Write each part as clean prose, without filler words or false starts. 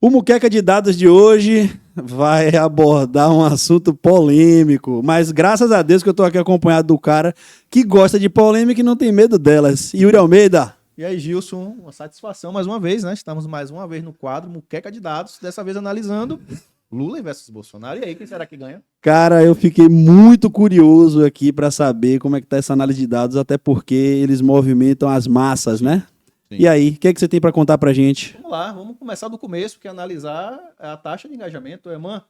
O Muqueca de Dados de hoje vai abordar um assunto polêmico, mas graças a Deus que eu tô aqui acompanhado do cara que gosta de polêmica e não tem medo delas. Yuri Almeida. E aí, Gilson, uma satisfação mais uma vez, né? Estamos mais uma vez no quadro Muqueca de Dados, dessa vez analisando Lula versus Bolsonaro. E aí, quem será que ganha? Cara, eu fiquei muito curioso aqui para saber como é que tá essa análise de dados, até porque eles movimentam as massas, né? Sim. E aí, o que é que você tem para contar pra gente? Vamos lá, vamos começar do começo, que é analisar a taxa de engajamento, Eman.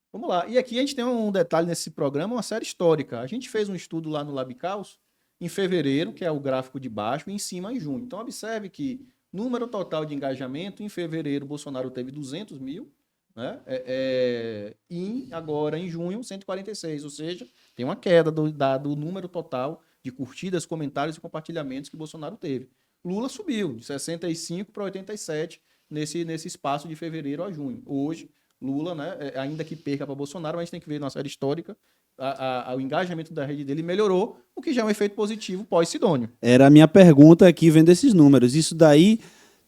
Vamos lá. E aqui a gente tem um detalhe nesse programa, uma série histórica. A gente fez um estudo lá no LabCaus em fevereiro, que é o gráfico de baixo, e em cima em junho. Então, observe que número total de engajamento, em fevereiro, Bolsonaro teve 200 mil, né? E agora, em junho, 146. Ou seja, tem uma queda do número total de curtidas, comentários e compartilhamentos que Bolsonaro teve. Lula subiu de 65 para 87 nesse espaço de fevereiro a junho. Hoje, Lula, né, ainda que perca para Bolsonaro, mas a gente tem que ver na série histórica, o engajamento da rede dele melhorou, o que já é um efeito positivo pós-Sidônio. Era a minha pergunta aqui, vendo esses números. Isso daí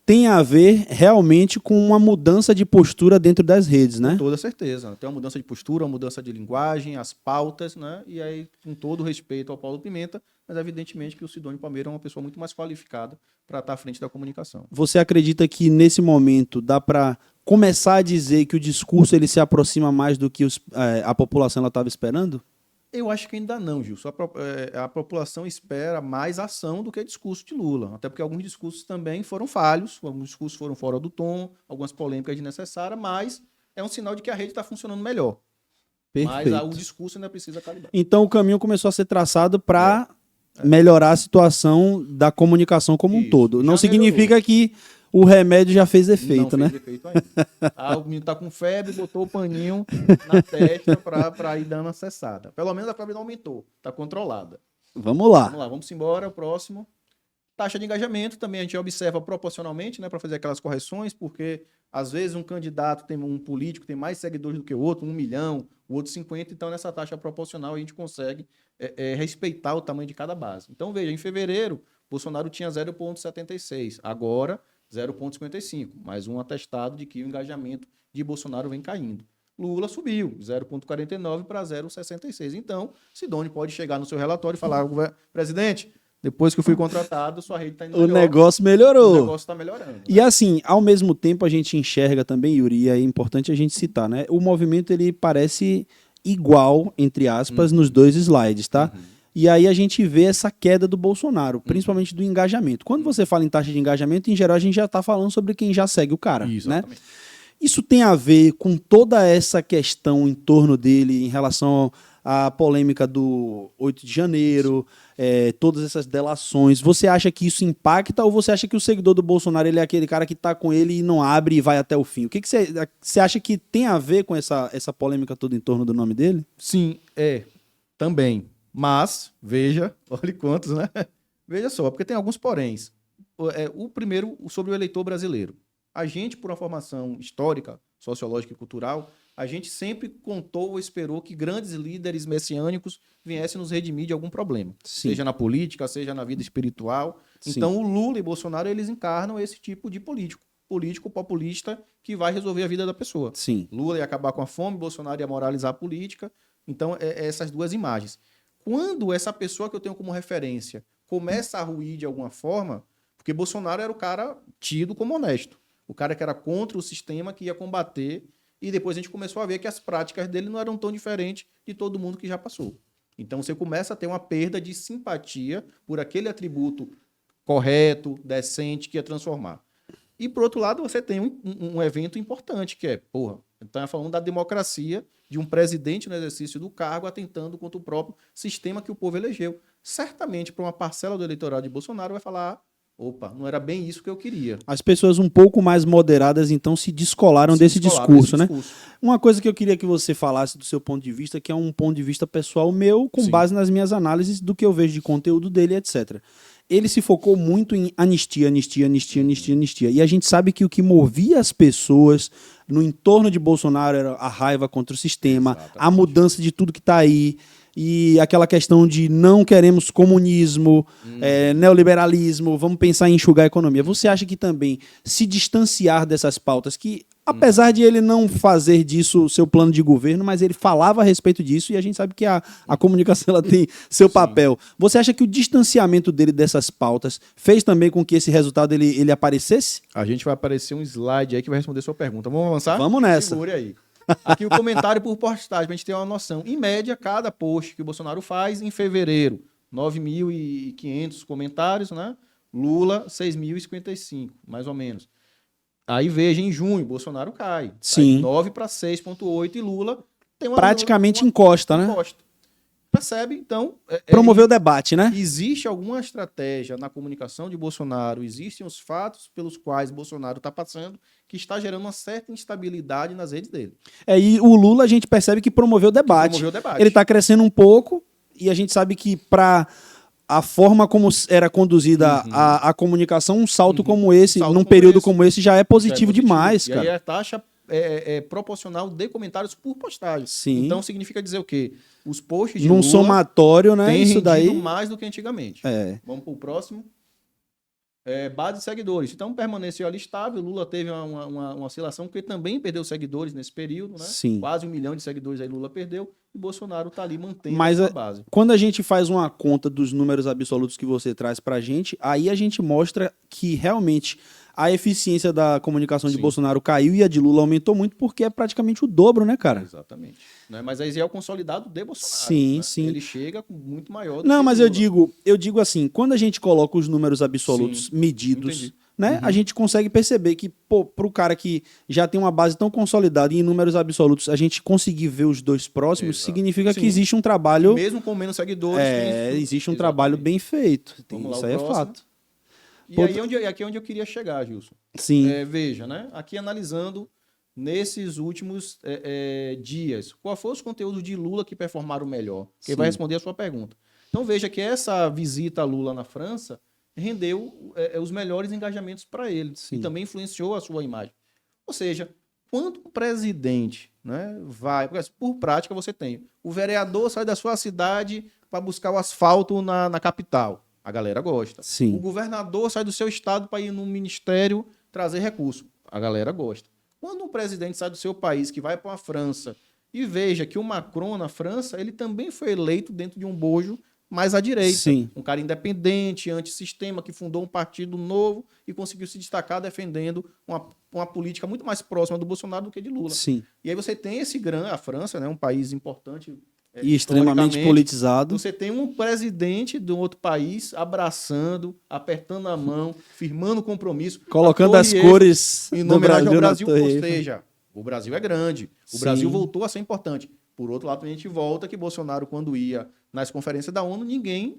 tem a ver realmente com uma mudança de postura dentro das redes, né? Com toda certeza. Tem uma mudança de postura, uma mudança de linguagem, as pautas, né? E aí, com todo respeito ao Paulo Pimenta, mas evidentemente que o Sidônio Palmeira é uma pessoa muito mais qualificada para estar à frente da comunicação. Você acredita que nesse momento dá para começar a dizer que o discurso ele se aproxima mais do que a população estava esperando? Eu acho que ainda não, Gilson. A população espera mais ação do que discurso de Lula. Até porque alguns discursos também foram falhos, alguns discursos foram fora do tom, algumas polêmicas desnecessárias, mas é um sinal de que a rede está funcionando melhor. Perfeito. Mas o discurso ainda precisa calibrar. Então o caminho começou a ser traçado para melhorar a situação da comunicação como um todo. Não significa que o remédio já fez efeito, né? Não fez efeito ainda. O menino tá com febre, botou o paninho na testa para ir dando a cessada. Pelo menos a febre não aumentou, tá controlada. Vamos lá. Vamos lá, vamos embora, o próximo. Taxa de engajamento também a gente observa proporcionalmente, né, para fazer aquelas correções, porque às vezes um político tem mais seguidores do que o outro, 1 milhão, o outro 50, então nessa taxa proporcional a gente consegue respeitar o tamanho de cada base. Então veja, em fevereiro, Bolsonaro tinha 0,76, agora 0,55, mais um atestado de que o engajamento de Bolsonaro vem caindo. Lula subiu, 0,49 para 0,66. Então, Sidônio pode chegar no seu relatório e falar, presidente, depois que eu fui contratado, sua rede está indo melhor. O negócio melhorou. O negócio está melhorando. E assim, ao mesmo tempo a gente enxerga também, Yuri, e é importante a gente citar, né? O movimento ele parece igual, entre aspas, nos dois slides, tá? E aí a gente vê essa queda do Bolsonaro, principalmente do engajamento. Quando você fala em taxa de engajamento, em geral a gente já está falando sobre quem já segue o cara, né? Isso tem a ver com toda essa questão em torno dele em relação à polêmica do 8 de janeiro, todas essas delações. Você acha que isso impacta ou você acha que o seguidor do Bolsonaro ele é aquele cara que está com ele e não abre e vai até o fim? O que você acha que tem a ver com essa polêmica toda em torno do nome dele? Sim, também. Mas, veja, olha quantos, né? Veja só, porque tem alguns poréns. O primeiro, sobre o eleitor brasileiro. A gente, por uma formação histórica, sociológica e cultural, a gente sempre contou ou esperou que grandes líderes messiânicos viessem nos redimir de algum problema. Sim. Seja na política, seja na vida espiritual. Sim. Então, o Lula e Bolsonaro, eles encarnam esse tipo de político populista que vai resolver a vida da pessoa. Sim. Lula ia acabar com a fome, Bolsonaro ia moralizar a política. Então, essas duas imagens. Quando essa pessoa que eu tenho como referência começa a ruir de alguma forma, porque Bolsonaro era o cara tido como honesto, o cara que era contra o sistema, que ia combater, e depois a gente começou a ver que as práticas dele não eram tão diferentes de todo mundo que já passou. Então você começa a ter uma perda de simpatia por aquele atributo correto, decente, que ia transformar. E, por outro lado, você tem um evento importante, que então falando da democracia, de um presidente no exercício do cargo atentando contra o próprio sistema que o povo elegeu. Certamente, para uma parcela do eleitorado de Bolsonaro, vai falar, opa, não era bem isso que eu queria. As pessoas um pouco mais moderadas, então, se descolaram desse discurso, né? Uma coisa que eu queria que você falasse do seu ponto de vista, que é um ponto de vista pessoal meu, com base nas minhas análises do que eu vejo de conteúdo dele, etc. Ele se focou muito em anistia. E a gente sabe que o que movia as pessoas no entorno de Bolsonaro era a raiva contra o sistema, a mudança de tudo que está aí, e aquela questão de não queremos comunismo, neoliberalismo, vamos pensar em enxugar a economia. Você acha que também se distanciar dessas pautas, que Apesar de ele não fazer disso seu plano de governo, mas ele falava a respeito disso e a gente sabe que a comunicação ela tem seu papel. Você acha que o distanciamento dele dessas pautas fez também com que esse resultado ele aparecesse? A gente vai aparecer um slide aí que vai responder sua pergunta. Vamos avançar? Vamos nessa. Segure aí. Aqui o comentário por postagem, pra gente ter uma noção. Em média, cada post que o Bolsonaro faz em fevereiro, 9.500 comentários, né? Lula, 6.055, mais ou menos. Aí veja, em junho, Bolsonaro cai. Sim. 9 para 6,8 e Lula tem praticamente encosta, né? Percebe? Então... Promoveu o debate, né? Existe alguma estratégia na comunicação de Bolsonaro, existem os fatos pelos quais Bolsonaro está passando, que está gerando uma certa instabilidade nas redes dele. E o Lula a gente percebe que promoveu o debate. Ele está crescendo um pouco e a gente sabe que para... a forma como era conduzida a comunicação, um salto como esse, num período como esse, já é positivo demais, cara. E aí a taxa é proporcional de comentários por postagem. Sim. Então significa dizer o quê? Os posts de Num Lula somatório, né? Tem Isso daí mais do que antigamente. Vamos para o próximo. Base de seguidores. Então permaneceu ali estável. Lula teve uma oscilação, porque também perdeu seguidores nesse período, né? Sim. Quase 1 milhão de seguidores aí Lula perdeu. E Bolsonaro está ali mantendo a sua base. Quando a gente faz uma conta dos números absolutos que você traz pra gente, aí a gente mostra que realmente a eficiência da comunicação de Bolsonaro caiu e a de Lula aumentou muito, porque é praticamente o dobro, né, cara? Exatamente. Mas aí é o consolidado de Bolsonaro. Sim, né? sim. Ele chega muito maior do Não, que mas Lula. eu digo assim, quando a gente coloca os números absolutos medidos, né, a gente consegue perceber que, pro cara que já tem uma base tão consolidada e em números absolutos, a gente conseguir ver os dois próximos, significa que existe um trabalho... Mesmo com menos seguidores... existe um trabalho bem feito. Isso aí é fato. E aí aqui é onde eu queria chegar, Gilson. Sim. Veja, né? Aqui analisando nesses últimos dias, qual foram os conteúdos de Lula que performaram melhor? Quem vai responder a sua pergunta. Então veja que essa visita a Lula na França rendeu os melhores engajamentos para ele. Sim. E também influenciou a sua imagem. Ou seja, quando o presidente, né, vai... Porque, por prática você tem. O vereador sai da sua cidade para buscar o asfalto na capital. A galera gosta. Sim. O governador sai do seu estado para ir no ministério trazer recurso. A galera gosta. Quando um presidente sai do seu país, que vai para a França, e veja que o Macron na França, ele também foi eleito dentro de um bojo mais à direita. Sim. Um cara independente, antissistema, que fundou um partido novo e conseguiu se destacar defendendo uma política muito mais próxima do Bolsonaro do que de Lula. Sim. E aí você tem a França, né, um país importante, e extremamente politizado. Você tem um presidente de um outro país abraçando, apertando a mão, firmando compromisso, colocando as cores em homenagem ao Brasil. Ou Eiffel. seja, o Brasil é grande. O Brasil voltou a ser importante. Por outro lado, a gente volta que Bolsonaro, quando ia nas conferências da ONU, ninguém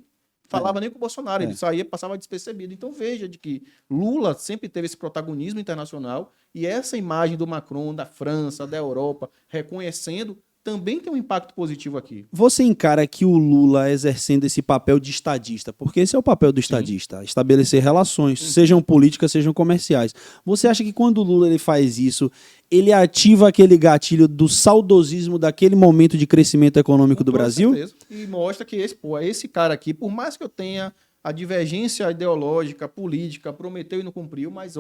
falava nem com o Bolsonaro. Ele saía, passava despercebido. Então veja de que Lula sempre teve esse protagonismo internacional e essa imagem do Macron, da França, da Europa, reconhecendo, também tem um impacto positivo aqui. Você encara que o Lula exercendo esse papel de estadista, porque esse é o papel do estadista, estabelecer relações, sejam políticas, sejam comerciais. Você acha que quando o Lula ele faz isso, ele ativa aquele gatilho do saudosismo daquele momento de crescimento econômico do Brasil? Com certeza. E mostra que esse cara aqui, por mais que eu tenha a divergência ideológica, política, prometeu e não cumpriu, mas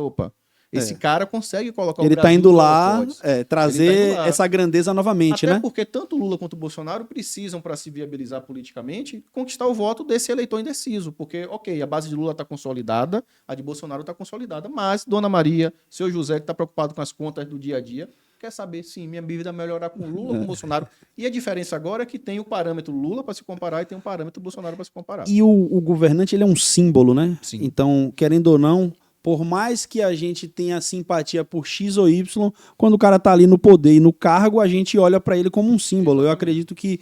esse cara consegue colocar o Brasil. Ele está indo lá trazer essa grandeza novamente, Até né? porque tanto Lula quanto Bolsonaro precisam, para se viabilizar politicamente, conquistar o voto desse eleitor indeciso. Porque, a base de Lula está consolidada, a de Bolsonaro está consolidada, mas Dona Maria, seu José, que está preocupado com as contas do dia a dia, quer saber, sim, minha vida melhorar com Lula, com Bolsonaro. E a diferença agora é que tem o parâmetro Lula para se comparar e tem o parâmetro Bolsonaro para se comparar. E o governante, ele é um símbolo, né? Sim. Então, querendo ou não, por mais que a gente tenha simpatia por X ou Y, quando o cara tá ali no poder e no cargo, a gente olha para ele como um símbolo. Eu acredito que,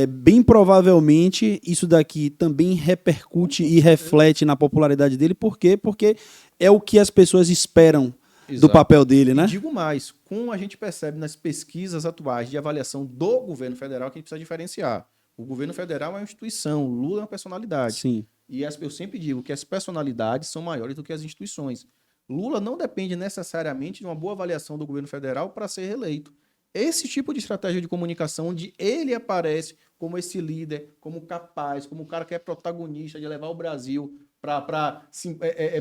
bem provavelmente, isso daqui também repercute e reflete na popularidade dele. Por quê? Porque é o que as pessoas esperam do papel dele, né? E digo mais, como a gente percebe nas pesquisas atuais de avaliação do governo federal, que a gente precisa diferenciar. O governo federal é uma instituição, o Lula é uma personalidade. Sim. E eu sempre digo que as personalidades são maiores do que as instituições. Lula não depende necessariamente de uma boa avaliação do governo federal para ser reeleito. Esse tipo de estratégia de comunicação, onde ele aparece como esse líder, como capaz, como o cara que é protagonista de levar o Brasil para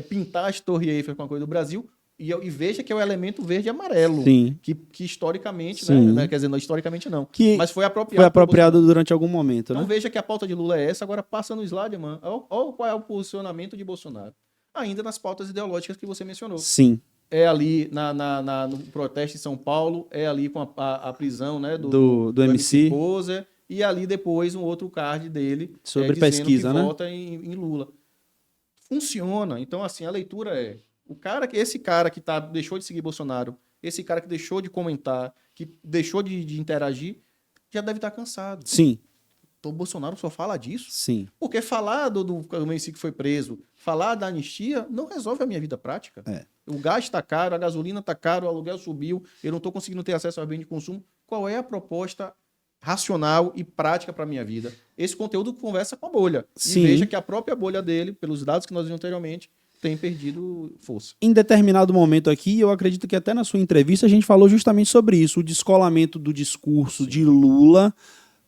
pintar as Torres Eiffel com a coisa do Brasil, E veja que é o elemento verde e amarelo. Sim. Que historicamente, Sim. né? Quer dizer, não historicamente não. Que mas foi apropriado. Foi apropriado durante algum momento, então né? veja que a pauta de Lula é essa, agora passa no slide, mano. Olha qual é o posicionamento de Bolsonaro. Ainda nas pautas ideológicas que você mencionou. Sim. É ali no protesto em São Paulo, é ali com a prisão, né, do MC Poser, e ali depois um outro card dele sobre pesquisa, que né? vota em Lula. Funciona. Então, assim, a leitura é esse cara que deixou de seguir Bolsonaro, esse cara que deixou de comentar, que deixou de interagir, já deve estar cansado. Sim. Então, o Bolsonaro só fala disso. Sim. Porque falar do MC que foi preso, falar da anistia, não resolve a minha vida prática. É. O gás está caro, a gasolina está caro, o aluguel subiu, eu não estou conseguindo ter acesso aos bens de consumo. Qual é a proposta racional e prática para a minha vida? Esse conteúdo conversa com a bolha. Sim. E veja que a própria bolha dele, pelos dados que nós vimos anteriormente, tem perdido força. Em determinado momento aqui, eu acredito que até na sua entrevista a gente falou justamente sobre isso, o descolamento do discurso de Lula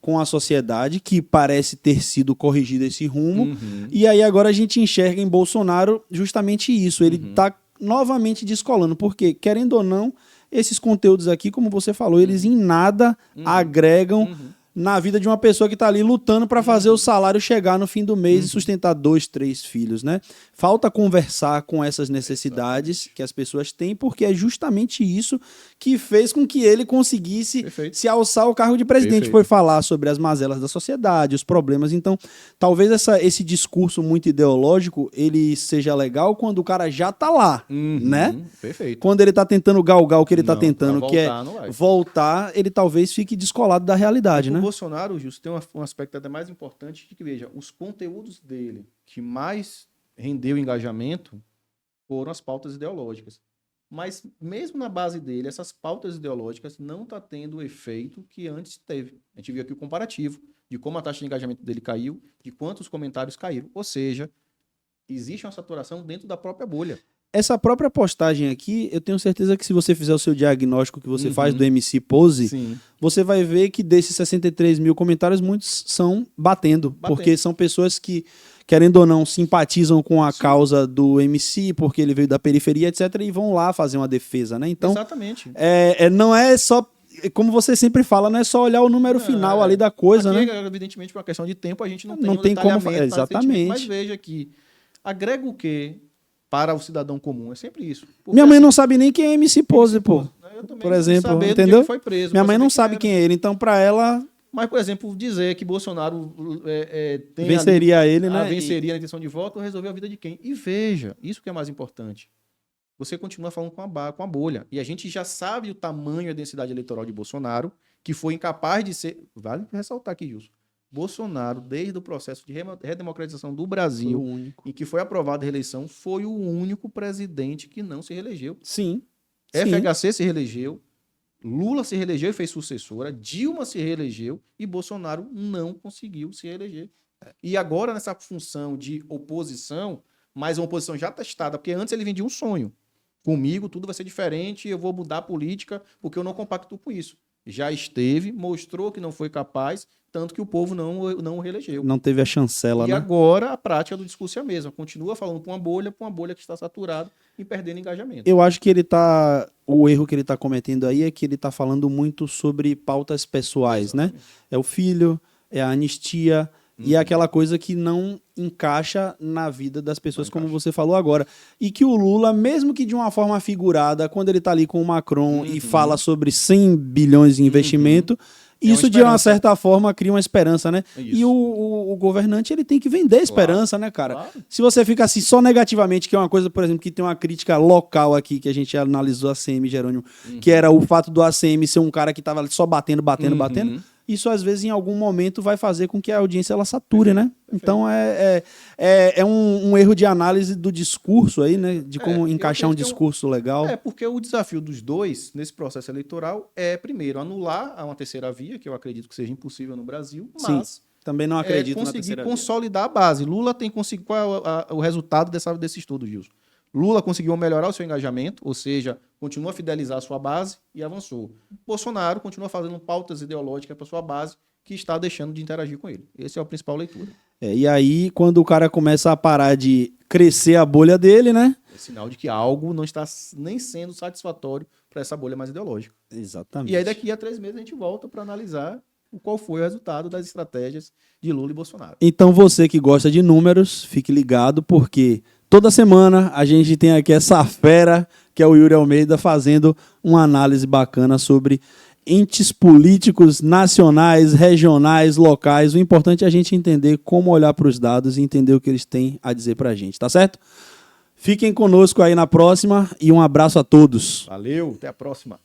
com a sociedade, que parece ter sido corrigido esse rumo. E aí agora a gente enxerga em Bolsonaro justamente isso. Ele está novamente descolando, porque, querendo ou não, esses conteúdos aqui, como você falou, eles em nada agregam na vida de uma pessoa que está ali lutando para fazer o salário chegar no fim do mês e sustentar 2, 3 filhos, né? Falta conversar com essas necessidades que as pessoas têm, porque é justamente isso que fez com que ele conseguisse se alçar ao cargo de presidente. Foi falar sobre as mazelas da sociedade, os problemas. Então, talvez esse discurso muito ideológico, ele seja legal quando o cara já está lá, né? Perfeito. Quando ele está tentando galgar o que ele está tentando, voltar, que é voltar, ele talvez fique descolado da realidade, né? O Bolsonaro, Justo, tem um aspecto até mais importante, que veja, os conteúdos dele que mais rendeu engajamento foram as pautas ideológicas. Mas mesmo na base dele, essas pautas ideológicas não estão tendo o efeito que antes teve. A gente viu aqui o comparativo de como a taxa de engajamento dele caiu, de quantos comentários caíram. Ou seja, existe uma saturação dentro da própria bolha. Essa própria postagem aqui, eu tenho certeza que se você fizer o seu diagnóstico que você faz do MC Pose, você vai ver que desses 63 mil comentários, muitos são batendo. Porque são pessoas que, querendo ou não, simpatizam com a causa do MC, porque ele veio da periferia, etc., e vão lá fazer uma defesa, né? Então, exatamente. Não é só, como você sempre fala, não é só olhar o número final ali da coisa, aqui, né? Evidentemente, por uma questão de tempo, a gente não tem como... Exatamente. Mas veja que agrega o quê para o cidadão comum? É sempre isso. Porque, minha mãe não sabe nem quem é MC Pose, pô. Por exemplo, entendeu? Foi preso, minha mãe não sabe quem é ele, então para ela... Mas, por exemplo, dizer que Bolsonaro venceria ali, ele, né? Venceria a intenção de voto, resolveu a vida de quem? E veja, isso que é mais importante. Você continua falando com a bolha. E a gente já sabe o tamanho e a densidade eleitoral de Bolsonaro, que foi incapaz de ser... Vale ressaltar aqui, Gilson. Bolsonaro, desde o processo de redemocratização do Brasil, em que foi aprovada a reeleição, foi o único presidente que não se reelegeu. Sim. FHC se reelegeu, Lula se reelegeu e fez sucessora, Dilma se reelegeu e Bolsonaro não conseguiu se reeleger. E agora, nessa função de oposição, mas uma oposição já testada, porque antes ele vendia um sonho. Comigo tudo vai ser diferente, eu vou mudar a política, porque eu não compacto com isso. Já esteve, mostrou que não foi capaz, tanto que o povo não o reelegeu. Não teve a chancela, né? E agora a prática do discurso é a mesma. Continua falando com uma bolha que está saturada e perdendo engajamento. Eu acho que o erro que ele está cometendo aí é que ele está falando muito sobre pautas pessoais, né? É o filho, é a anistia, e é aquela coisa que não encaixa na vida das pessoas, como você falou agora. E que o Lula, mesmo que de uma forma figurada, quando ele está ali com o Macron e fala sobre 100 bilhões de investimento, isso de uma certa forma cria uma esperança, né? E o governante, ele tem que vender esperança, né, cara? Claro. Se você fica assim só negativamente, que é uma coisa, por exemplo, que tem uma crítica local aqui, que a gente analisou a ACM, Jerônimo, que era o fato do ACM ser um cara que tava só batendo. Isso, às vezes, em algum momento, vai fazer com que a audiência ela sature, né? Então, é um erro de análise do discurso aí, né? De como encaixar um discurso legal. Porque o desafio dos dois, nesse processo eleitoral, é, primeiro, anular uma terceira via, que eu acredito que seja impossível no Brasil, mas... Sim, também não acredito na terceira via. Conseguir consolidar a base. Lula tem conseguido... Qual é o resultado desse estudo, Gilson? Lula conseguiu melhorar o seu engajamento, ou seja, continua a fidelizar a sua base e avançou. Bolsonaro continua fazendo pautas ideológicas para sua base, que está deixando de interagir com ele. Esse é o principal leitura. E aí, quando o cara começa a parar de crescer a bolha dele, né? É sinal de que algo não está nem sendo satisfatório para essa bolha mais ideológica. Exatamente. E aí daqui a 3 meses a gente volta para analisar qual foi o resultado das estratégias de Lula e Bolsonaro. Então você que gosta de números, fique ligado, porque toda semana a gente tem aqui essa fera, que é o Yuri Almeida, fazendo uma análise bacana sobre entes políticos nacionais, regionais, locais. O importante é a gente entender como olhar para os dados e entender o que eles têm a dizer para a gente, tá certo? Fiquem conosco aí na próxima e um abraço a todos. Valeu, até a próxima.